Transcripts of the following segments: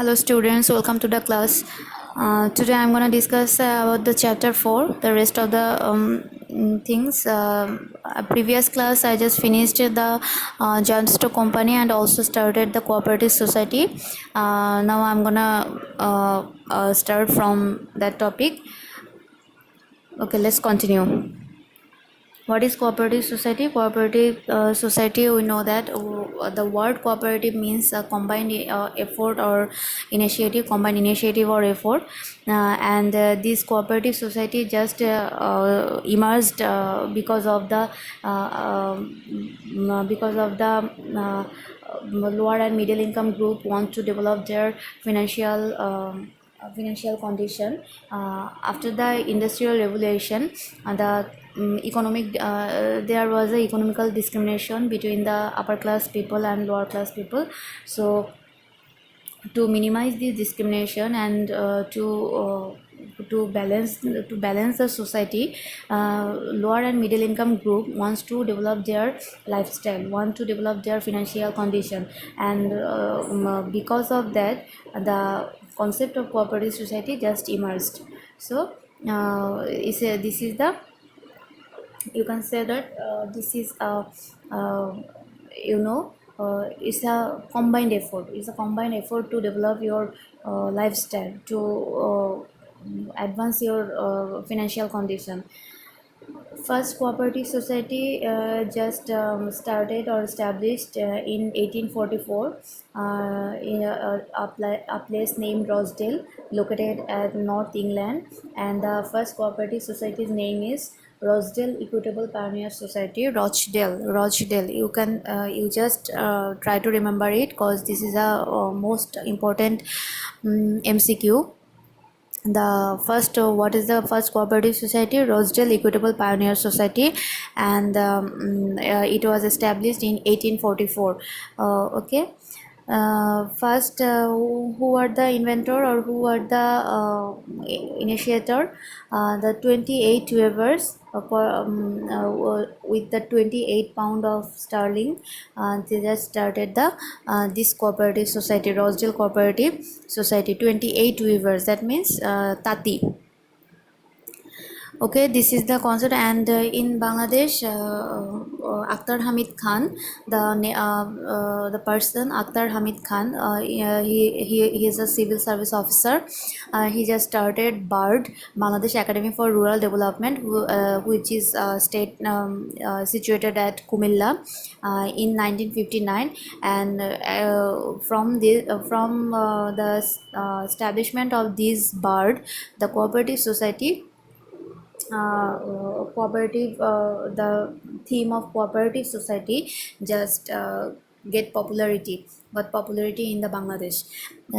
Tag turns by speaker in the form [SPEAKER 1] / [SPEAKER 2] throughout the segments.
[SPEAKER 1] Hello students, welcome to the class. Today I'm going to discuss about the chapter 4, the rest of the things. Previous class I just finished the joint stock company and also started the cooperative society. Now I'm going to start from that topic. Okay, let's continue. What is cooperative society? Cooperative society, we know that the word cooperative means a combined effort or initiative, combined initiative or effort, and this cooperative society just emerged because of the lower and middle income group want to develop their financial condition. After the industrial revolution, there was a economical discrimination between the upper class people and lower class people. So to minimize this discrimination and to balance the society, lower and middle income group wants to develop their lifestyle, want to develop their financial condition, and because of that the concept of cooperative society just emerged. So this is the, you can say that this is a you know it's a combined effort, to develop your lifestyle, to advance your financial condition. First cooperative society just started or established in 1844 in a place named Rochdale, located at North England, and the first cooperative society's name is Rochdale Equitable Pioneer Society. Rochdale. You can you just try to remember it, because this is a most important MCQ. The first What is the first cooperative society? Rochdale Equitable Pioneer Society, and it was established in 1844. Okay. First, who are the inventor or who are the initiator? The 28 weavers with the 28 pound of sterling, they just started the this cooperative society, Rochdale Cooperative Society. 28 weavers, that means tati. Okay, this is the concept. And in Bangladesh, Akhtar Hamid Khan, the person Akhtar Hamid Khan, he is a civil service officer. He just started BARD, Bangladesh Academy for Rural Development, which is situated at Kumilla in 1959. And from the establishment of this BARD, the cooperative society, the theme of cooperative society just got popularity in the Bangladesh.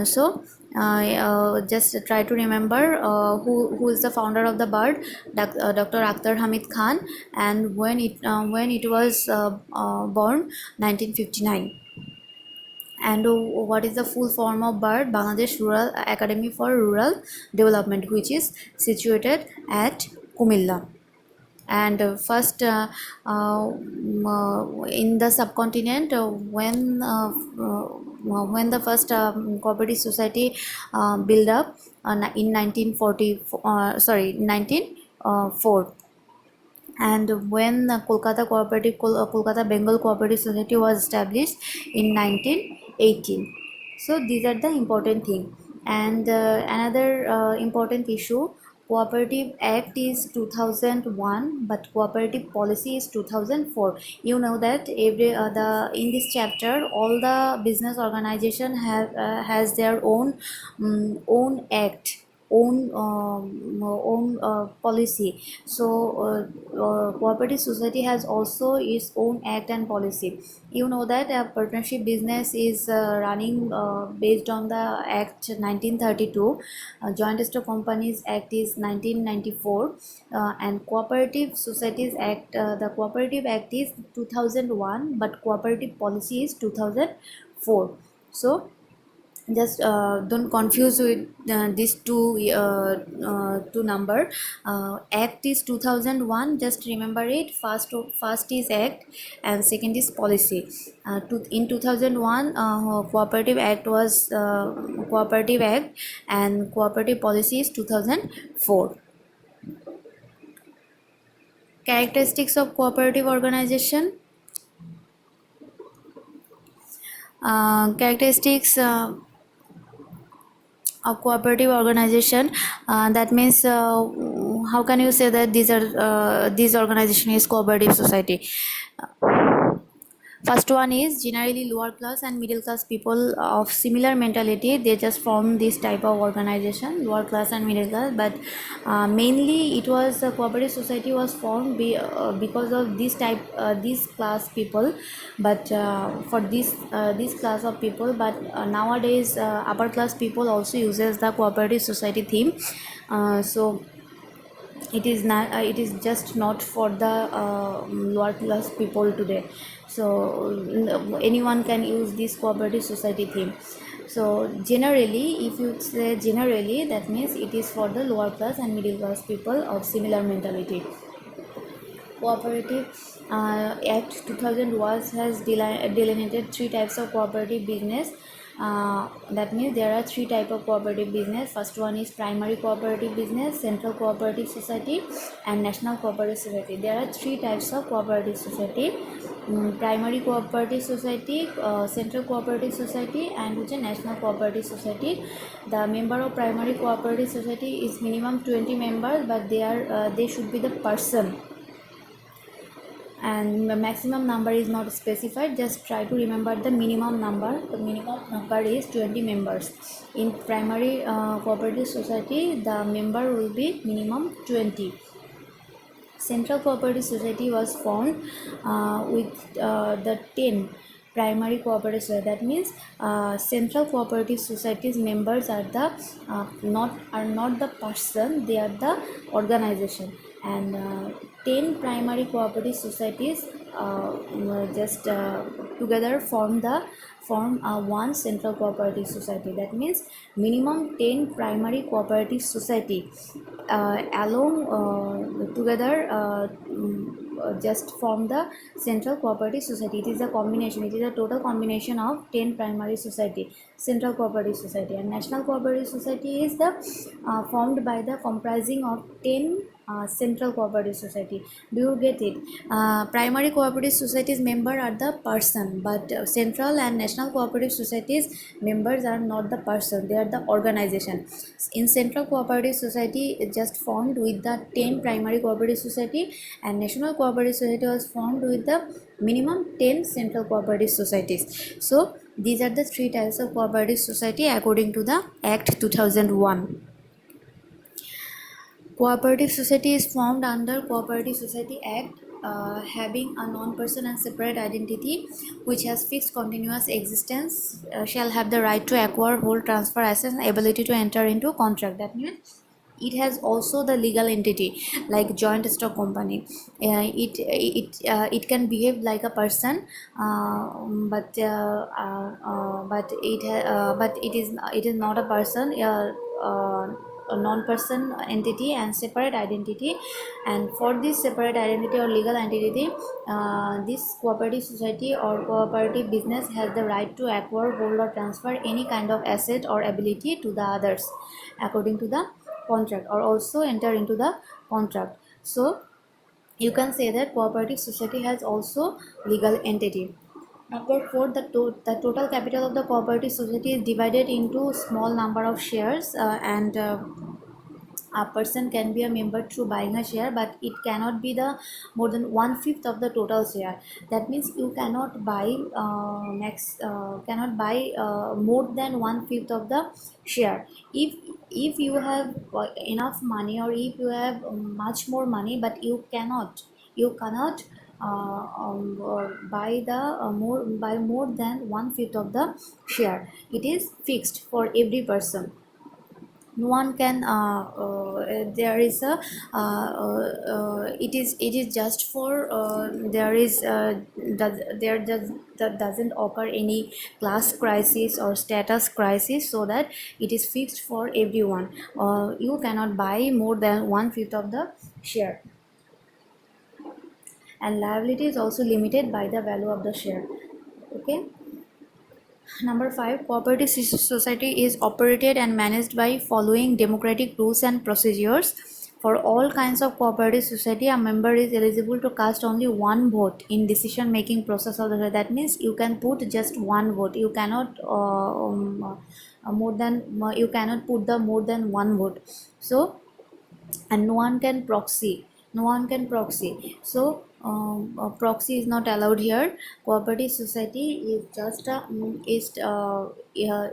[SPEAKER 1] So just try to remember who is the founder of the BARD, Dr. Akhtar Hamid Khan, and when it was born, 1959. And what is the full form of BARD? Bangladesh Rural Academy for Rural Development, which is situated at Kumilla. And first in the subcontinent, when the first cooperative society built up in 1904. And when Kolkata Bengal Cooperative Society was established in 1918. So these are the important thing. And another important issue, Cooperative Act is 2001, but Cooperative Policy is 2004. You know that in this chapter, all the business organization has their own act, own policy. So cooperative society has also its own act and policy. You know that a partnership business is running based on the Act 1932. Joint stock companies Act is 1994, and cooperative societies act, the cooperative act is 2001, but cooperative policy is 2004. So just don't confuse with these two number. Act is 2001, just remember it. First is act and second is policy. In 2001, cooperative act was cooperative act, and cooperative policy is 2004. Characteristics of cooperative organization. Characteristics of cooperative organization, that means how can you say that this organization is cooperative society? First one is generally lower class and middle class people of similar mentality, they just form this type of organization, lower class and middle class. But mainly it was cooperative society was formed because of this class people. But for this class of people, but nowadays upper class people also uses the cooperative society theme. So it is not it is just not for the lower class people today. So anyone can use this cooperative society theme. So generally, if you say generally, that means it is for the lower class and middle class people of similar mentality. Cooperative Act 2000 was has delineated three types of cooperative business. That means there are three type of cooperative business. First one is primary cooperative business, central cooperative society, and national cooperative society. There are three types of cooperative society: primary cooperative society, central cooperative society, and which is national cooperative society. The member of primary cooperative society is minimum 20 members, but they should be the person, and the maximum number is not specified. Just try to remember the minimum number. The minimum number is 20 members. In primary cooperative society, the member will be minimum 20. Central cooperative society was formed with the 10 primary cooperative society. That means central cooperative societies members are the not the person, they are the organization. And 10 primary cooperative societies just together form one central cooperative society. That means minimum 10 primary cooperative society along together just form the central cooperative society. It is a combination, it is a total combination of 10 primary society, central cooperative society. And national cooperative society is the formed by the comprising of 10 central cooperative society. Do you get it? Primary cooperative societies member are the person, but central and national cooperative societies members are not the person, they are the organization. In central cooperative society it just formed with the 10 primary cooperative society, and national cooperative society was formed with the minimum 10 central cooperative societies. So these are the three types of cooperative society according to the Act 2001. Cooperative society is formed under Cooperative Society Act, having a non-person and separate identity which has fixed continuous existence, shall have the right to acquire, hold, transfer assets, and ability to enter into contract. That means it has also the legal entity like joint stock company. It can behave like a person, but it is not a person. A non-person entity and separate identity. And for this separate identity or legal entity, this cooperative society or cooperative business has the right to acquire, hold, or transfer any kind of asset or ability to the others according to the contract, or also enter into the contract. So you can say that cooperative society has also legal entity. Number 4, the total capital of the cooperative society is divided into small number of shares, and a person can be a member through buying a share, but it cannot be the more than 1/5 of the total share. That means you cannot buy more than 1/5 of the share. If you have enough money, or if you have much more money, but you cannot buy more than 1/5 of the share. It is fixed for every person. no one can there is a it is just for there is there does that doesn't occur any class crisis or status crisis, so that it is fixed for everyone. You cannot buy more than 1/5 of the share, and liability is also limited by the value of the share. Okay. Number 5, cooperative society is operated and managed by following democratic rules and procedures. For all kinds of cooperative society, a member is eligible to cast only one vote in decision making process of the. That means you can put just one vote. You cannot more than you cannot put the more than one vote. So, and no one can proxy. So proxy is not allowed here. Cooperative society is just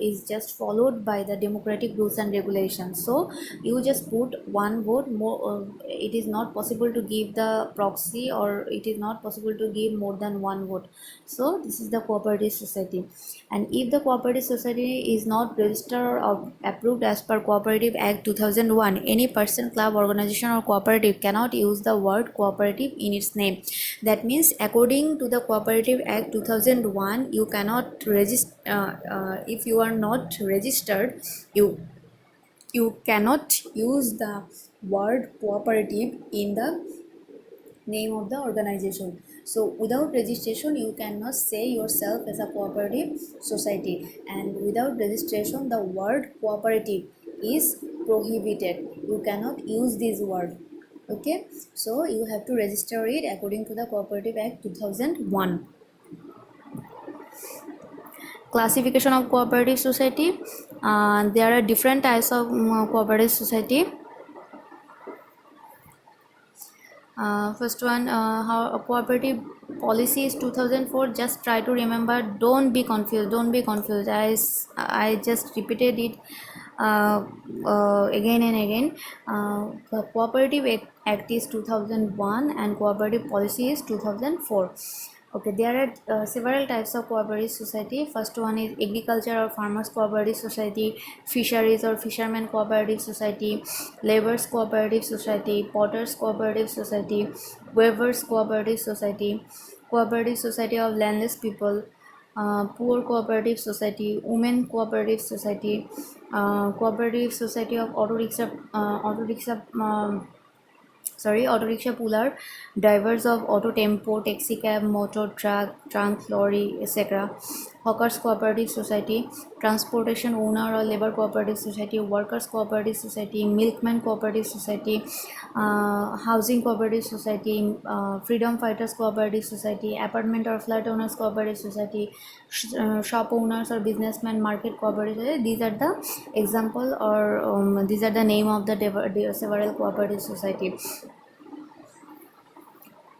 [SPEAKER 1] is just followed by the democratic rules and regulations. So you just put one vote more. It is not possible to give the proxy, or it is not possible to give more than one vote. So this is the cooperative society. And if the cooperative society is not registered or approved as per Cooperative Act 2001, any person, club, organization or cooperative cannot use the word cooperative in its name. That means according to the Cooperative Act 2001, you cannot register if you are not registered, you cannot use the word cooperative in the name of the organization. So without registration you cannot say yourself as a cooperative society, and without registration the word cooperative is prohibited. You cannot use this word. Okay, so you have to register it according to the Cooperative Act 2001. Classification of cooperative society. There are different types of cooperative society. First one, how a cooperative policy is 2004. Just try to remember, don't be confused, I just repeated it again and again. The Cooperative Act is 2001 and cooperative policy is 2004. Okay, there are several types of cooperative society. First one is agriculture or farmers cooperative society, fisheries or fishermen cooperative society, laborers cooperative society, potters cooperative society, weavers cooperative society, cooperative society of landless people, poor cooperative society, women cooperative society, cooperative society of auto rickshaw puller, drivers of auto tempo, taxi cab, motor truck, trunk lorry, etc. Hawkers cooperative society, transportation owner or labor cooperative society, workers cooperative society, milkman cooperative society, housing cooperative society, freedom fighters cooperative society, apartment or flat owners cooperative society, shop owners or businessmen market cooperative society. These are the example, or these are the name of the several cooperative society.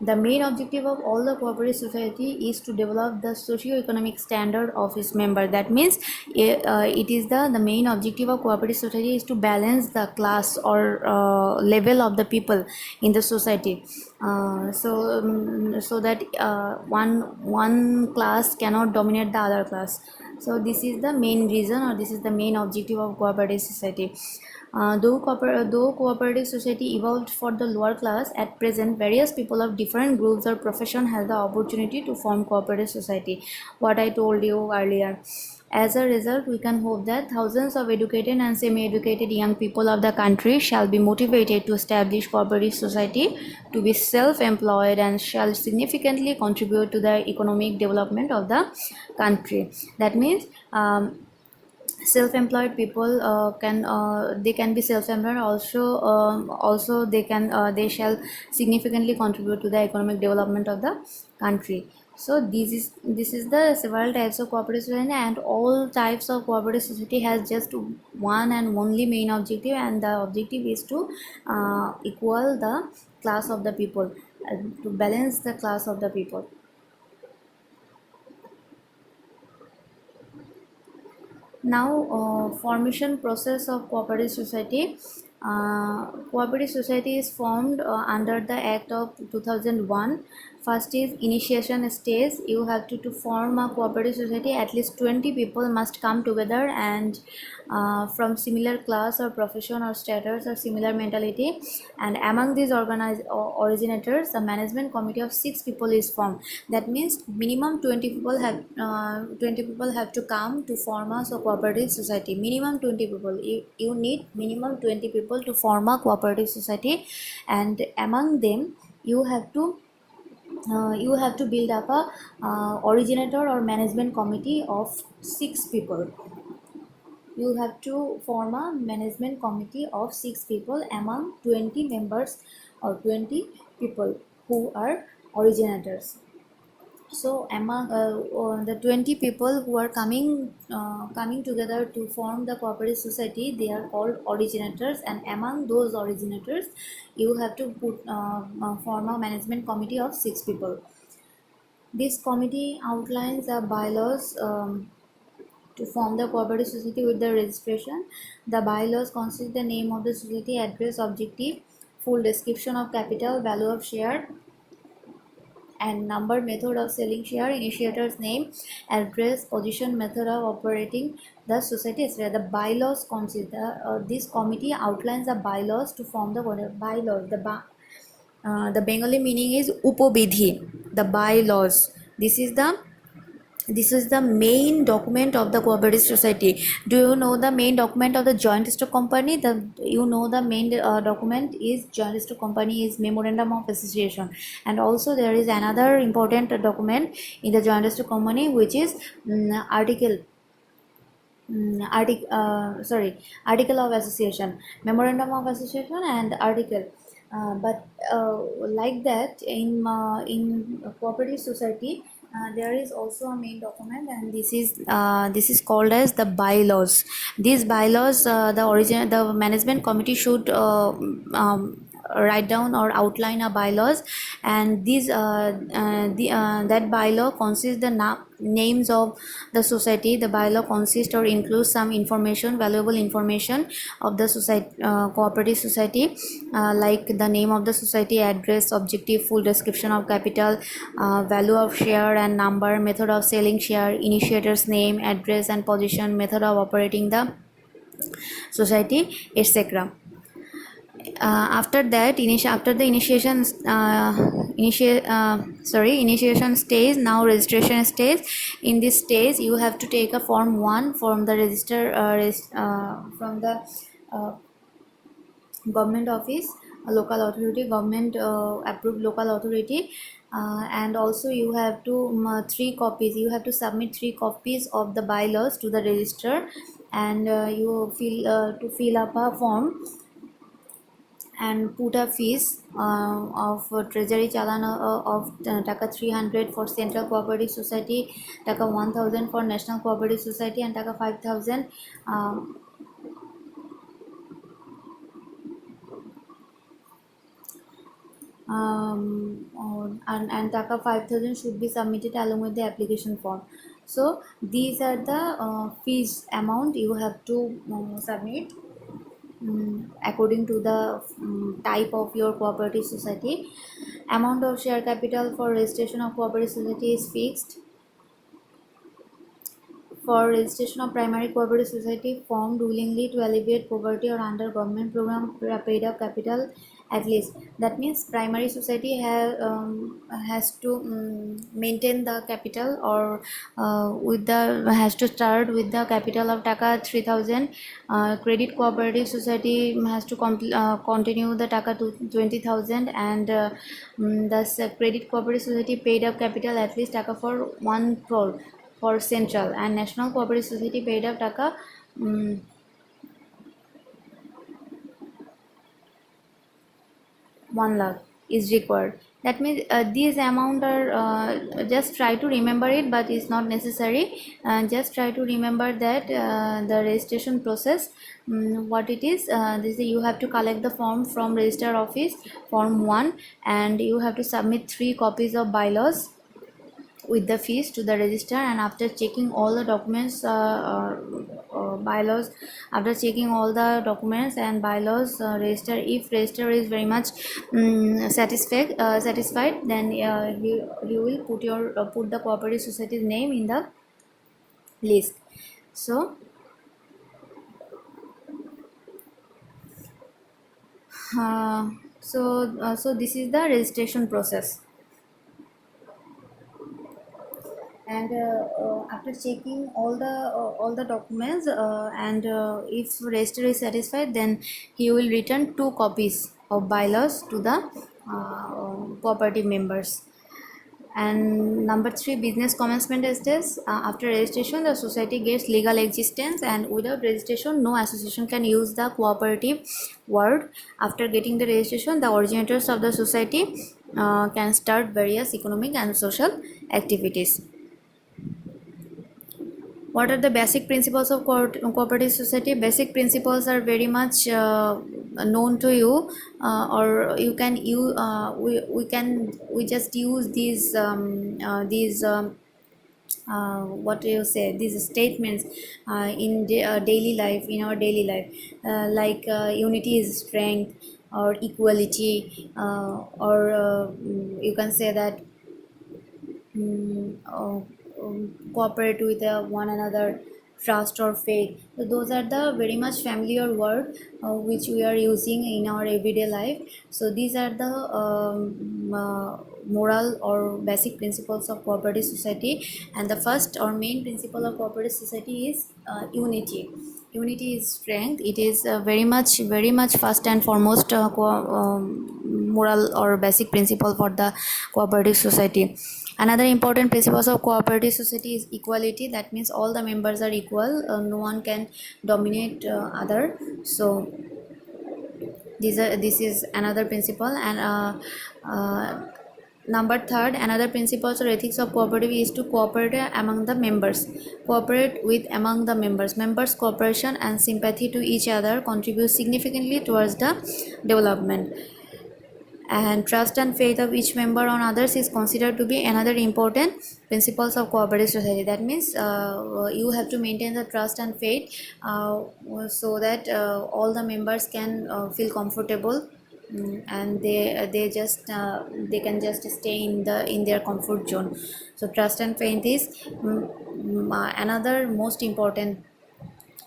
[SPEAKER 1] The main objective of all the cooperative society is to develop the socio-economic standard of its member. That means it is the main objective of cooperative society is to balance the class or level of the people in the society. So that one class cannot dominate the other class. So this is the main reason, or this is the main objective of cooperative society. Though cooperative society evolved for the lower class, at present various people of different groups or profession have the opportunity to form cooperative society. What I told you earlier. As a result, we can hope that thousands of educated and semi-educated young people of the country shall be motivated to establish cooperative society, to be self-employed, and shall significantly contribute to the economic development of the country. That means self-employed people they can be self-employed also. Also they shall significantly contribute to the economic development of the country. So this is the several types of cooperative society, and all types of cooperative society has just one and only main objective, and the objective is to equal the class of the people, to balance the class of the people. Now, formation process of cooperative society. Cooperative society is formed under the Act of 2001. First is initiation stage. You have to form a cooperative society. At least 20 people must come together and from similar class or profession or status or similar mentality. And among these originators, a management committee of 6 people is formed. That means minimum 20 people have to come to form a cooperative society. Minimum 20 people. You need minimum 20 people to form a cooperative society, and among them you have to build up a originator or management committee of 6 people. You have to form a management committee of 6 people among 20 members or 20 people who are originators. So among the 20 people who are coming together to form the cooperative society, they are called originators, and among those originators you have to form a management committee of 6 people. This committee outlines the bylaws to form the cooperative society with the registration. The bylaws consist the name of the society, address, objective, full description of capital, value of share and number, method of selling share, initiator's name, address, position, method of operating the society, etc. The bylaws consist this committee outlines the bylaws to form the bylaws. The Bengali meaning is upobidhi, the bylaws. This is the main document of the cooperative society. Do you know the main document of the joint stock company? The main document is joint stock company is memorandum of association, and also there is another important document in the joint stock company, which is article article of association, memorandum of association and article. But like that in a cooperative society, there is also a main document, and this is called as the bylaws. These bylaws, the management committee should write down or outline a bylaws, and that bylaw consists the names of the society. The bylaw consists or includes some information, valuable information of the society, cooperative society, like the name of the society, address, objective, full description of capital, value of share and number, method of selling share, initiator's name, address and position, method of operating the society, etc. After that, after the initiation stage, now registration stage. In this stage you have to take a form 1 from the from the uh, government office, a local authority, government approved local authority, and also you have to 3 copies, you have to submit 3 copies of the bylaws to the register, and you fill up a form and put a fees of treasury challan of taka 300 for central cooperative society, taka 1000 for national cooperative society, and taka 5000 and taka 5000 should be submitted along with the application form. So these are the fees amount you have to submit according to the type of your cooperative society. Amount of share capital for registration of cooperative society is fixed. For registration of primary cooperative society formed willingly to alleviate poverty or under government program paid up capital at least. That means primary society has to maintain the capital, or has to start with the capital of taka 3000. Credit cooperative society has to continue the taka to 20,000, and thus credit cooperative society paid up capital at least taka for 1 crore for central, and national cooperative society paid up taka 1 lakh is required. That means these amount are just try to remember it, but it's not necessary. Just try to remember that the registration process, what it is. This is, you have to collect the form from register office, form 1, and you have to submit 3 copies of bylaws with the fees to the register, and after checking all the documents, bylaws, after checking all the documents and bylaws, register, if register is very much satisfied, then he will put the cooperative society's name in the list. So so this is the registration process. And after checking all the documents, and if register is satisfied, then he will return 2 copies of bylaws to the cooperative members. And number 3, business commencement status. After registration, the society gets legal existence, and without registration, no association can use the cooperative word. After getting the registration, the originators of the society can start various economic and social activities. What are the basic principles of cooperative society? Basic principles are very much known to you, or you can we just use what do you say, these statements in daily life, in our daily life, like unity is strength, or equality, or you can say that cooperate with one another, trust or faith. So those are the very much familiar word which we are using in our everyday life. So these are the moral or basic principles of cooperative society. And the first or main principle of cooperative society is unity. Unity is strength. It is very much first and foremost moral or basic principle for the cooperative society. Another important principles of cooperative society is equality. That means all the members are equal. No one can dominate other. So this is another principle. And number third, another principles or ethics of cooperative is to cooperate among the members. Cooperate with among the members. Members' cooperation and sympathy to each other contribute significantly towards the development. And trust and faith of each member on others is considered to be another important principles of cooperative society. That means you have to maintain the trust and faith so that all the members can feel comfortable, and they can just stay in their comfort zone. So trust and faith is another most important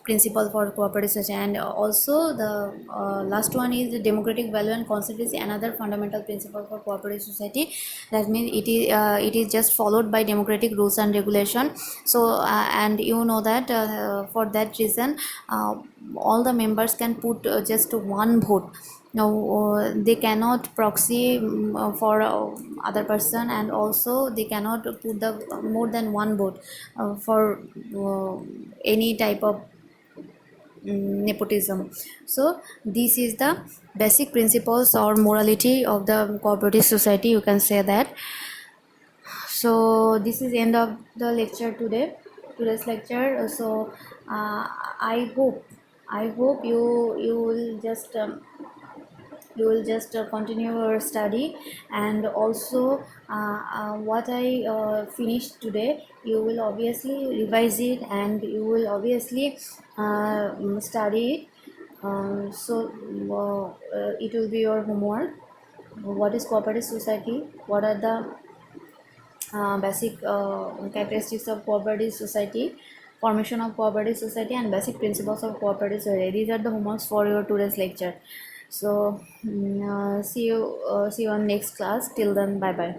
[SPEAKER 1] principle for cooperative society. And also the last one is the democratic value and concept is another fundamental principle for cooperative society. That means it is just followed by democratic rules and regulation. So and you know that for that reason all the members can put just one vote. Now they cannot proxy for other person, and also they cannot put the more than one vote for any type of nepotism. So this is the basic principles or morality of the cooperative society, you can say that. So this is end of the lecture today's lecture. So I hope you will just continue your study. And also what I finished today, you will obviously revise it, and you will obviously study it. It will be your homework. What is cooperative society? What are the basic characteristics of cooperative society, formation of cooperative society, and basic principles of cooperative society? These are the homeworks for your today's lecture. So see you on next class. Till then, bye bye.